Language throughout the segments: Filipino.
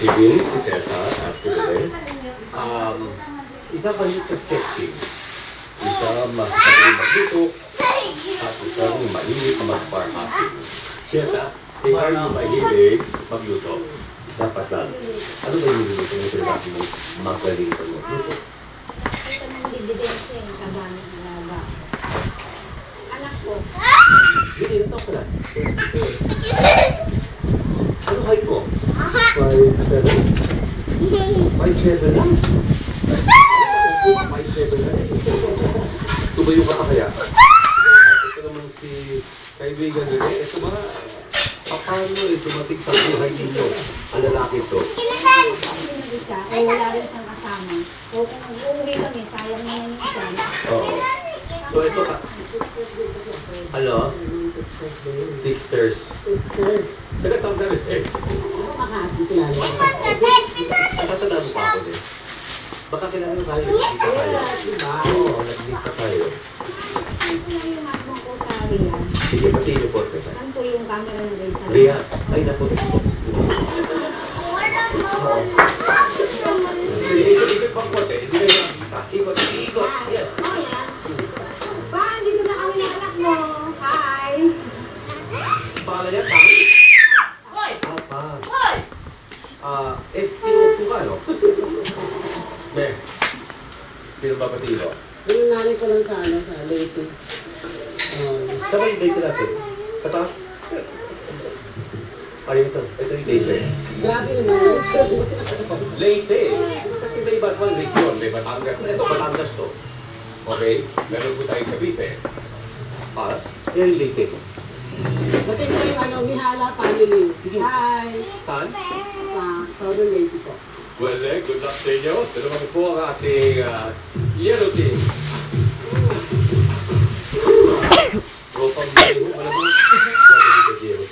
Si Vince, si Cesar, actually. Isa mahilig sa sketching. Isa mahilig magluto. At isang mahilig mag-bar hopping. Siya, ikaw yung mahilig magluto. Dapat lang. Ano ba yung niluluto na sinasabi mo? Magaling ka magluto. Ito ng ebidensya yung kagamit na laba. Anak ko. Hindi, ito ko lang. Ano height mo? 5'7"? 5'7" lang? 5'7" lang. Tumayo ka pa kaya? Ito naman si kaibigan nila. Ito ba? Paano tumating sa buhay ninyo? Ang lalaki ito. Isa, kung wala rin siyang kasama. O kung mag-uwi kami, sayang naman yung isang. Oo. So ito ka. Ano? Sixters. Taga saan ka rin? Nakatandaan mo pa ako din. Baka kailangan tayo nagkita tayo. Oo, nagkita tayo. Ito lang yung husband ko sa Rian. Sige, pati yung portrait. Saan po yung camera ng Rian? Rian. Ay, naku. Ikot pang kote. Hindi na yung kita. Ikot. Yan. Oh, yan. Pa, dito na kami ng anak mo. Hi. Pangalan niya, Tang? Hoy! Tang. Hoy! Tinuto ka, no? Me. Sino ba pati mo? Yung nanay ko lang sa Leyte. Saan ba yung date natin? Sa taas? Ayun ito. Ito yung date. Grabe naman. Leyte. Kasi may iba't ibang region. May Batangas. Ito, Batangas to. Okay? Meron po tayo sa Bite. Yan yung Leyte. Dating ko yung Mihala family. Hi! Saan? Southern Leyte po. Well, good luck sa inyo. Dalawa po ang ating yellow team. Ropang Diego, alam mo? Ropang Diego.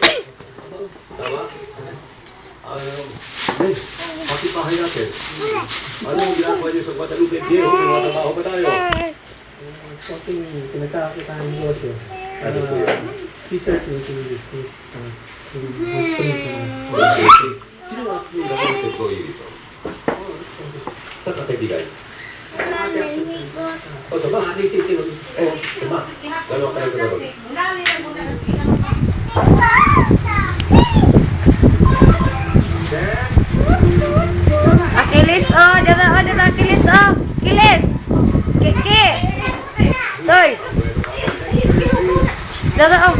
Tama? Pasipahay natin. Ano ang ginagawa niyo sa Guadalupe Diego? Tumatrabaho pa tayo. Something pinagkakita ng Diyos eh. Ano po yun? He's circulating this case. Sino ang government employee dito? Saan ka kaibigan? O, sama. O, sama. Gano'n ka lang gano'n. Akilis, oh. Dala, Akilis, oh. Kilis. Kiki. Toy. Dala, oh.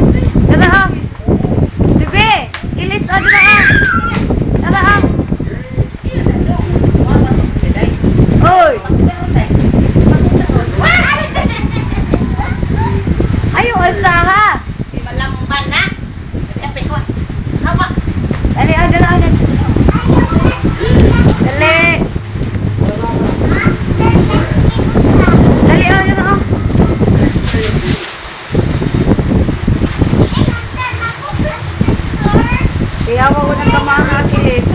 Bebe. Kilis, oh. Dala, oh. Oy. Ayaw, alsaha. Dali, oh. Dali. Dali, oh. Kaya mo ko ng kamanga, Kilis.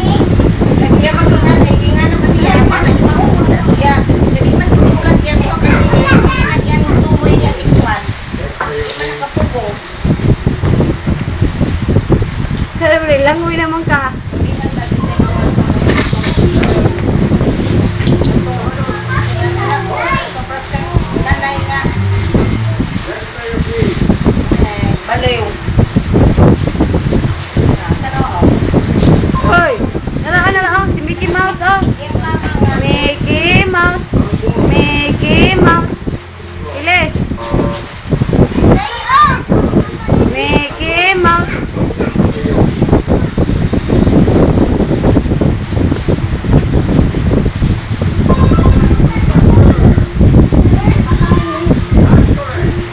Siyempre, langoy naman ka. Hoy, nala, si Mickey Mouse, oh. Mickey Mouse. Kilis. Mickey Mouse.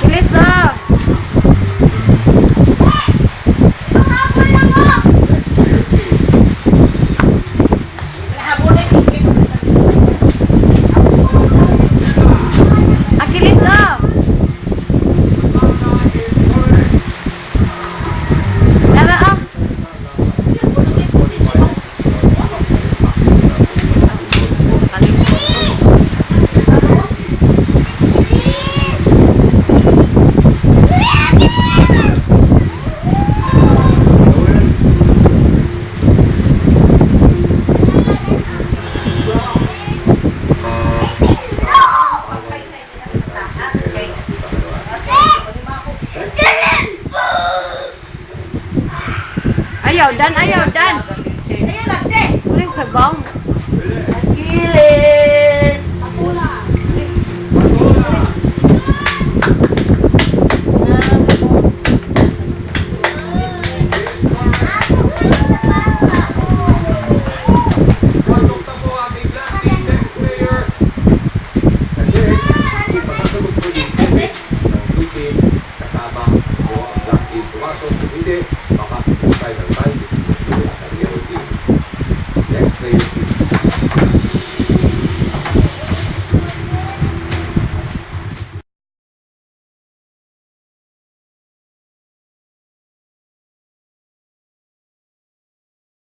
Kilis, oh. Ayaw, Dan, ayaw, Dan. Uling sabaw. Pasok na po aming black team next player. Kasi, masasagot po yung limit ng blue team kasama po ang black team pumasok. Kung hindi, makasabot tayo ng 5